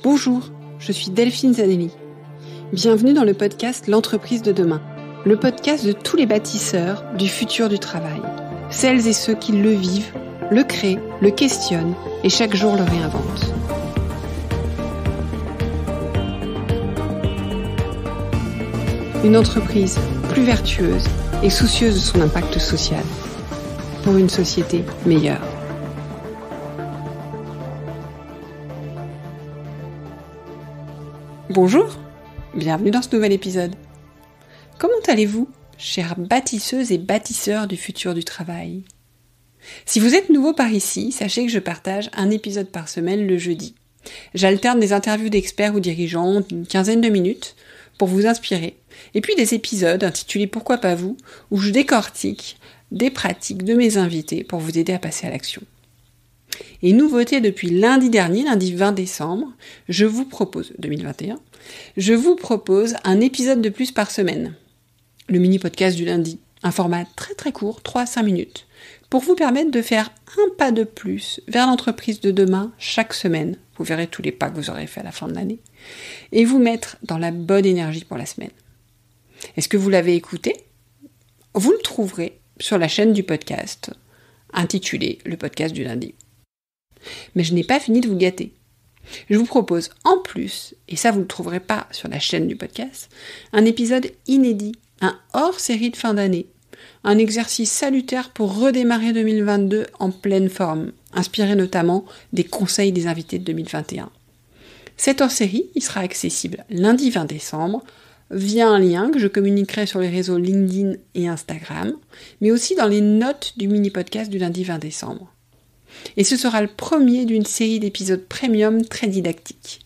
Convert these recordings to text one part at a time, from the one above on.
Bonjour, je suis Delphine Zanelli. Bienvenue dans le podcast L'entreprise de demain, le podcast de tous les bâtisseurs du futur du travail. Celles et ceux qui le vivent, le créent, le questionnent et chaque jour le réinventent. Une entreprise plus vertueuse et soucieuse de son impact social pour une société meilleure. Bonjour, bienvenue dans ce nouvel épisode. Comment allez-vous, chères bâtisseuses et bâtisseurs du futur du travail ? Si vous êtes nouveau par ici, sachez que je partage un épisode par semaine le jeudi. J'alterne des interviews d'experts ou dirigeants d'une quinzaine de minutes pour vous inspirer, et puis des épisodes intitulés Pourquoi pas vous, où je décortique des pratiques de mes invités pour vous aider à passer à l'action. Et nouveauté depuis lundi dernier, lundi 20 décembre, je vous propose un épisode de plus par semaine. Le mini-podcast du lundi, un format très très court, 3-5 minutes, pour vous permettre de faire un pas de plus vers l'entreprise de demain chaque semaine. Vous verrez tous les pas que vous aurez fait à la fin de l'année. Et vous mettre dans la bonne énergie pour la semaine. Est-ce que vous l'avez écouté ? Vous le trouverez sur la chaîne du podcast, intitulée Le podcast du lundi. Mais je n'ai pas fini de vous gâter. Je vous propose en plus, et ça vous ne le trouverez pas sur la chaîne du podcast, un épisode inédit, un hors-série de fin d'année, un exercice salutaire pour redémarrer 2022 en pleine forme, inspiré notamment des conseils des invités de 2021. Cet hors-série, il sera accessible lundi 20 décembre, via un lien que je communiquerai sur les réseaux LinkedIn et Instagram, mais aussi dans les notes du mini-podcast du lundi 20 décembre. Et ce sera le premier d'une série d'épisodes premium très didactiques.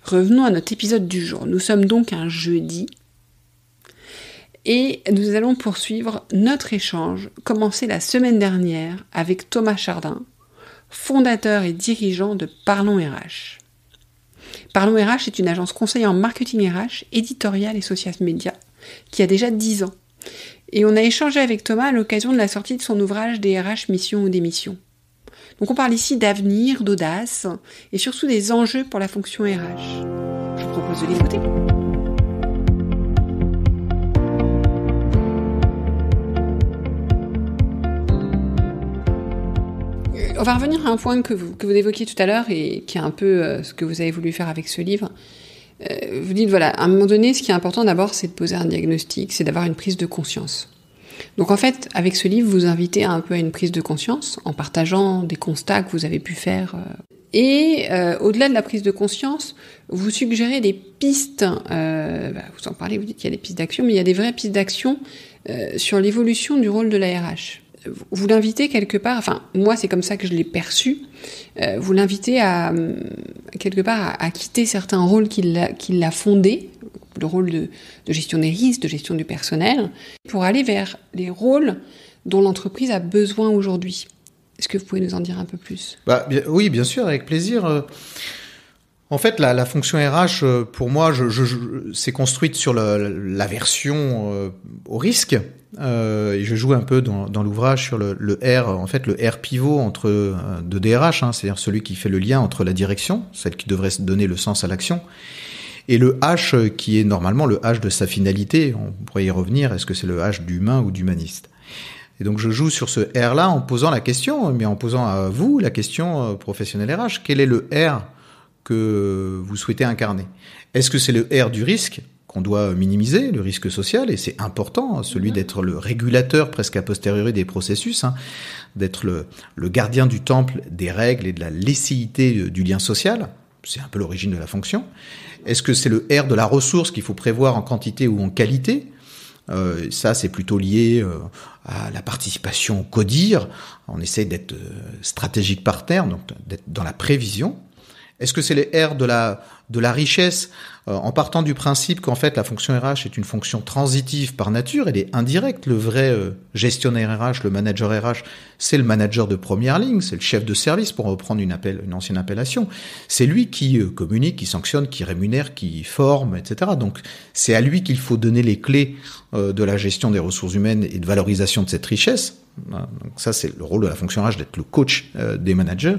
Revenons à notre épisode du jour. Nous sommes donc un jeudi et nous allons poursuivre notre échange commencé la semaine dernière avec Thomas Chardin, fondateur et dirigeant de Parlons RH. Parlons RH est une agence conseil en marketing RH, éditorial et social media qui a déjà 10 ans. Et on a échangé avec Thomas à l'occasion de la sortie de son ouvrage des RH Mission ou Démission. Donc on parle ici d'avenir, d'audace et surtout des enjeux pour la fonction RH. Je vous propose de l'écouter. On va revenir à un point que vous évoquiez tout à l'heure et qui est un peu ce que vous avez voulu faire avec ce livre. Vous dites, voilà, à un moment donné, ce qui est important d'abord, c'est de poser un diagnostic, c'est d'avoir une prise de conscience. Donc en fait, avec ce livre, vous invitez un peu à une prise de conscience, en partageant des constats que vous avez pu faire. Et au-delà de la prise de conscience, vous suggérez des pistes, vous en parlez, vous dites qu'il y a des pistes d'action, mais il y a des vraies pistes d'action sur l'évolution du rôle de la RH. Vous l'invitez quelque part, enfin moi c'est comme ça que je l'ai perçu, vous l'invitez à quelque part à quitter certains rôles qu'il a fondés, le rôle de gestion des risques, de gestion du personnel, pour aller vers les rôles dont l'entreprise a besoin aujourd'hui. Est-ce que vous pouvez nous en dire un peu plus ? Oui, bien sûr, avec plaisir. En fait, la fonction RH, pour moi, c'est construite sur l'aversion au risque. Et je joue un peu dans l'ouvrage sur le R, en fait le R pivot entre deux DRH, c'est-à-dire celui qui fait le lien entre la direction, celle qui devrait donner le sens à l'action, et le H qui est normalement le H de sa finalité. On pourrait y revenir, est-ce que c'est le H d'humain ou d'humaniste ? Et donc je joue sur ce R-là en posant la question, mais en posant à vous la question professionnelle RH, quel est le R que vous souhaitez incarner ? Est-ce que c'est le R du risque qu'on doit minimiser, le risque social, et c'est important, celui d'être le régulateur presque a posteriori des processus, d'être le gardien du temple des règles et de la licéité du lien social, c'est un peu l'origine de la fonction. Est-ce que c'est le R de la ressource qu'il faut prévoir en quantité ou en qualité ? Ça, c'est plutôt lié à la participation au CODIR, on essaie d'être stratégique partenaire, donc d'être dans la prévision. Est-ce que c'est les R de la richesse, en partant du principe qu'en fait la fonction RH est une fonction transitive par nature, elle est indirecte. Le vrai gestionnaire RH, le manager RH, c'est le manager de première ligne, c'est le chef de service pour reprendre une ancienne appellation. C'est lui qui communique, qui sanctionne, qui rémunère, qui forme, etc. Donc c'est à lui qu'il faut donner les clés de la gestion des ressources humaines et de valorisation de cette richesse. Donc ça, c'est le rôle de la fonction RH, d'être le coach des managers.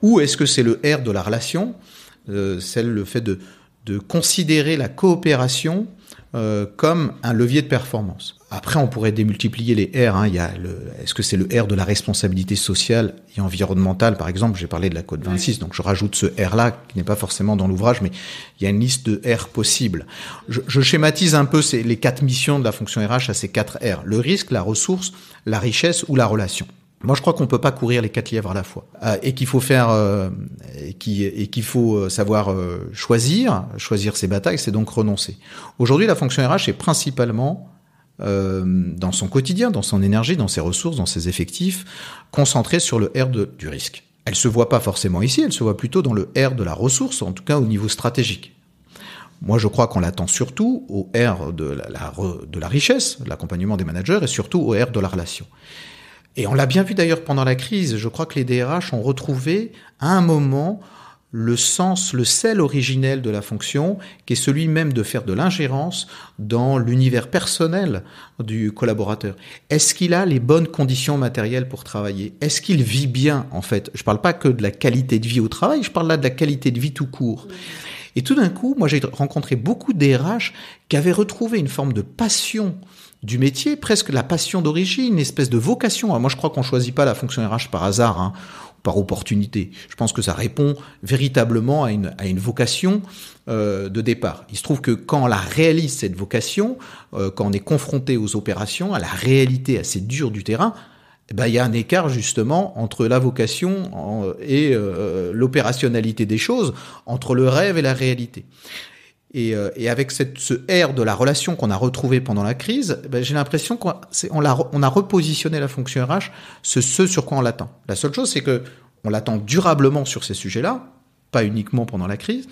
Ou est-ce que c'est le R de la relation, le fait de considérer la coopération comme un levier de performance. Après, on pourrait démultiplier les R. Est-ce que c'est le R de la responsabilité sociale et environnementale, par exemple? J'ai parlé de la Code 26, donc je rajoute ce R-là, qui n'est pas forcément dans l'ouvrage, mais il y a une liste de R possibles. Je schématise un peu les 4 missions de la fonction RH à ces 4 R. Le risque, la ressource, la richesse ou la relation. Moi, je crois qu'on peut pas courir les 4 lièvres à la fois, et qu'il faut qu'il faut savoir choisir ses batailles, c'est donc renoncer. Aujourd'hui, la fonction RH est principalement dans son quotidien, dans son énergie, dans ses ressources, dans ses effectifs, concentrée sur le R du risque. Elle se voit pas forcément ici, elle se voit plutôt dans le R de la ressource, en tout cas au niveau stratégique. Moi, je crois qu'on l'attend surtout au R de la richesse, l'accompagnement des managers, et surtout au R de la relation. Et on l'a bien vu d'ailleurs pendant la crise. Je crois que les DRH ont retrouvé à un moment le sens, le sel originel de la fonction, qui est celui même de faire de l'ingérence dans l'univers personnel du collaborateur. Est-ce qu'il a les bonnes conditions matérielles pour travailler? Est-ce qu'il vit bien, en fait? Je parle pas que de la qualité de vie au travail, je parle là de la qualité de vie tout court. Et tout d'un coup, moi j'ai rencontré beaucoup de DRH qui avaient retrouvé une forme de passion du métier, presque la passion d'origine, une espèce de vocation. Alors moi, je crois qu'on choisit pas la fonction RH par hasard, par opportunité. Je pense que ça répond véritablement à une vocation de départ. Il se trouve que quand on la réalise, cette vocation, quand on est confronté aux opérations, à la réalité assez dure du terrain, il y a un écart justement entre la vocation et l'opérationnalité des choses, entre le rêve et la réalité. Et avec ce R de la relation qu'on a retrouvé pendant la crise, j'ai l'impression qu'on a repositionné la fonction RH, ce sur quoi on l'attend. La seule chose, c'est que on l'attend durablement sur ces sujets-là, pas uniquement pendant la crise,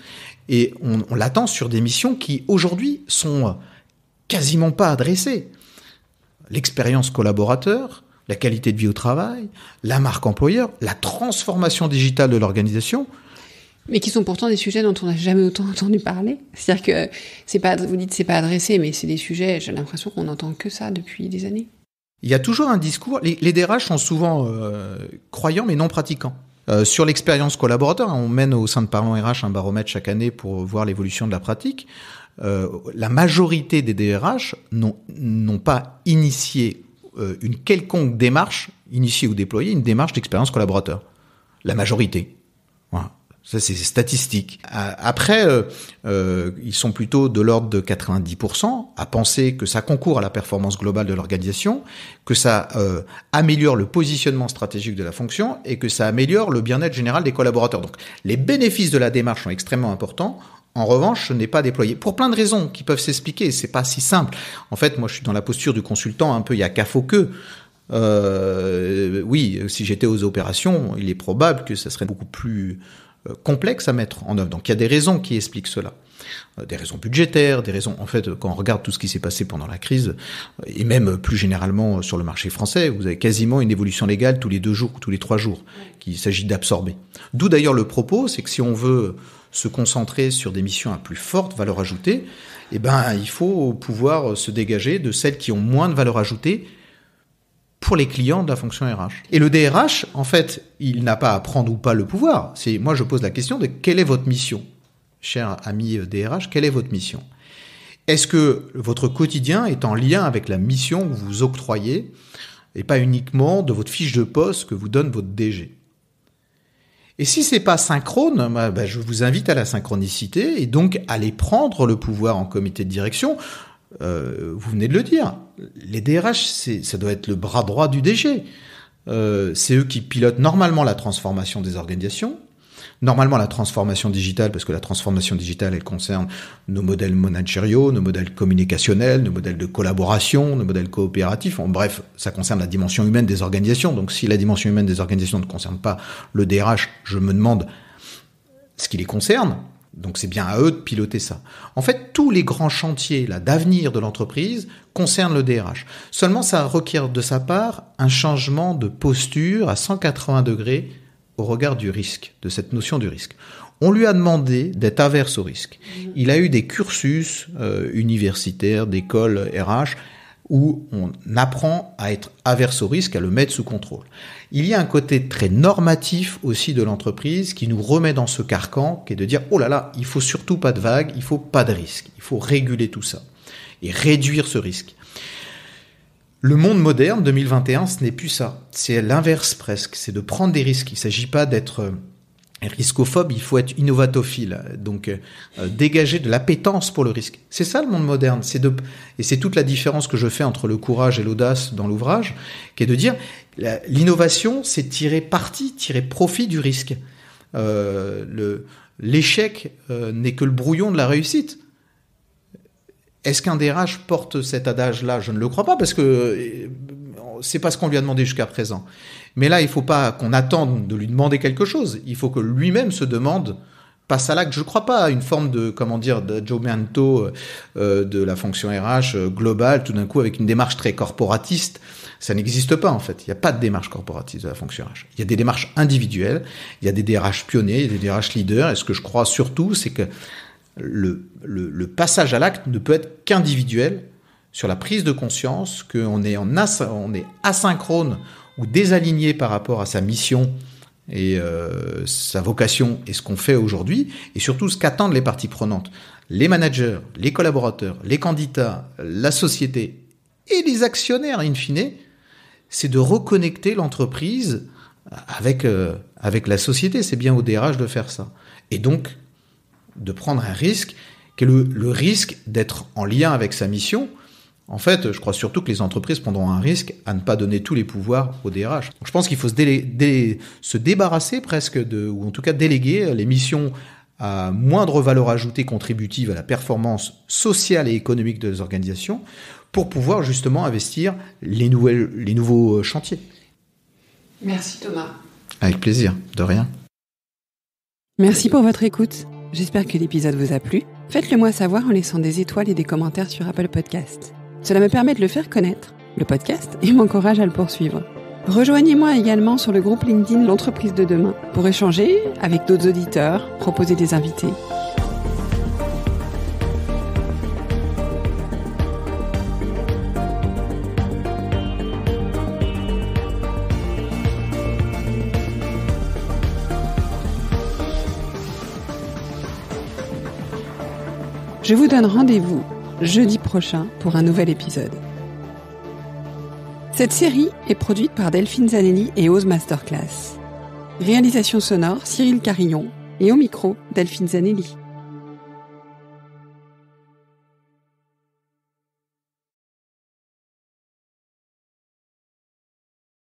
et on l'attend sur des missions qui aujourd'hui sont quasiment pas adressées. L'expérience collaborateur, la qualité de vie au travail, la marque employeur, la transformation digitale de l'organisation. Mais qui sont pourtant des sujets dont on n'a jamais autant entendu parler. C'est-à-dire que vous dites c'est pas adressé, mais c'est des sujets, j'ai l'impression qu'on n'entend que ça depuis des années. Il y a toujours un discours, les DRH sont souvent croyants mais non pratiquants. Sur l'expérience collaborateur, on mène au sein de Parlons RH un baromètre chaque année pour voir l'évolution de la pratique. La majorité des DRH n'ont pas initié une quelconque démarche, initiée ou déployée, une démarche d'expérience collaborateur. La majorité. Voilà. Ça, c'est statistique. Après, ils sont plutôt de l'ordre de 90% à penser que ça concourt à la performance globale de l'organisation, que ça améliore le positionnement stratégique de la fonction et que ça améliore le bien-être général des collaborateurs. Donc, les bénéfices de la démarche sont extrêmement importants. En revanche, ce n'est pas déployé. Pour plein de raisons qui peuvent s'expliquer. C'est pas si simple. En fait, moi, je suis dans la posture du consultant, un peu, il y a qu'à faut que. Oui, si j'étais aux opérations, il est probable que ça serait beaucoup plus complexe à mettre en œuvre. Donc il y a des raisons qui expliquent cela. Des raisons budgétaires, des raisons... En fait, quand on regarde tout ce qui s'est passé pendant la crise, et même plus généralement sur le marché français, vous avez quasiment une évolution légale tous les 2 jours, tous les 3 jours, qu'il s'agit d'absorber. D'où d'ailleurs le propos, c'est que si on veut se concentrer sur des missions à plus forte valeur ajoutée, il faut pouvoir se dégager de celles qui ont moins de valeur ajoutée pour les clients de la fonction RH. Et le DRH, en fait, il n'a pas à prendre ou pas le pouvoir. Moi, je pose la question de quelle est votre mission, cher ami DRH, quelle est votre mission? Est-ce que votre quotidien est en lien avec la mission que vous octroyez et pas uniquement de votre fiche de poste que vous donne votre DG? Et si c'est pas synchrone, je vous invite à la synchronicité et donc à aller prendre le pouvoir en comité de direction. Vous venez de le dire, les DRH, ça doit être le bras droit du DG. C'est eux qui pilotent normalement la transformation des organisations, normalement la transformation digitale, parce que la transformation digitale, elle concerne nos modèles managériaux, nos modèles communicationnels, nos modèles de collaboration, nos modèles coopératifs. Bref, ça concerne la dimension humaine des organisations. Donc si la dimension humaine des organisations ne concerne pas le DRH, je me demande ce qui les concerne. Donc c'est bien à eux de piloter ça. En fait, tous les grands chantiers d'avenir de l'entreprise concernent le DRH. Seulement, ça requiert de sa part un changement de posture à 180 degrés au regard du risque, de cette notion du risque. On lui a demandé d'être averse au risque. Il a eu des cursus universitaires, d'écoles RH, où on apprend à être averse au risque, à le mettre sous contrôle. Il y a un côté très normatif aussi de l'entreprise qui nous remet dans ce carcan, qui est de dire « Oh là là, il faut surtout pas de vagues, il faut pas de risque, il faut réguler tout ça et réduire ce risque ». Le monde moderne, 2021, ce n'est plus ça. C'est l'inverse presque, c'est de prendre des risques. Il ne s'agit pas d'être riscophobe, il faut être innovatophile, donc dégager de l'appétence pour le risque. C'est ça le monde moderne, et c'est toute la différence que je fais entre le courage et l'audace dans l'ouvrage, qui est de dire l'innovation, c'est tirer parti, tirer profit du risque. L'échec n'est que le brouillon de la réussite. Est-ce qu'un DRH porte cet adage-là ? Je ne le crois pas, parce que c'est pas ce qu'on lui a demandé jusqu'à présent. Mais là, il ne faut pas qu'on attende de lui demander quelque chose. Il faut que lui-même se demande, passe à l'acte. Je ne crois pas à une forme d'aggiornamento de la fonction RH globale, tout d'un coup, avec une démarche très corporatiste. Ça n'existe pas, en fait. Il n'y a pas de démarche corporatiste de la fonction RH. Il y a des démarches individuelles, il y a des DRH pionniers, il y a des DRH leaders. Et ce que je crois surtout, c'est que le passage à l'acte ne peut être qu'individuel sur la prise de conscience qu'on est on est asynchrone ou désaligné par rapport à sa mission et sa vocation et ce qu'on fait aujourd'hui, et surtout ce qu'attendent les parties prenantes, les managers, les collaborateurs, les candidats, la société et les actionnaires in fine, c'est de reconnecter l'entreprise avec la société. C'est bien au DRH de faire ça. Et donc, de prendre un risque, qui est le risque d'être en lien avec sa mission. En fait, je crois surtout que les entreprises prendront un risque à ne pas donner tous les pouvoirs au DRH. Donc, je pense qu'il faut se débarrasser presque ou en tout cas déléguer les missions à moindre valeur ajoutée contributive à la performance sociale et économique des organisations pour pouvoir justement investir les nouveaux chantiers. Merci Thomas. Avec plaisir, de rien. Merci pour votre écoute. J'espère que l'épisode vous a plu. Faites-le moi savoir en laissant des étoiles et des commentaires sur Apple Podcast. Cela me permet de le faire connaître, le podcast, et m'encourage à le poursuivre. Rejoignez-moi également sur le groupe LinkedIn L'entreprise de demain pour échanger avec d'autres auditeurs, proposer des invités. Je vous donne rendez-vous jeudi prochain pour un nouvel épisode. Cette série est produite par Delphine Zanelli et Ose Masterclass. Réalisation sonore Cyril Carillon et au micro Delphine Zanelli.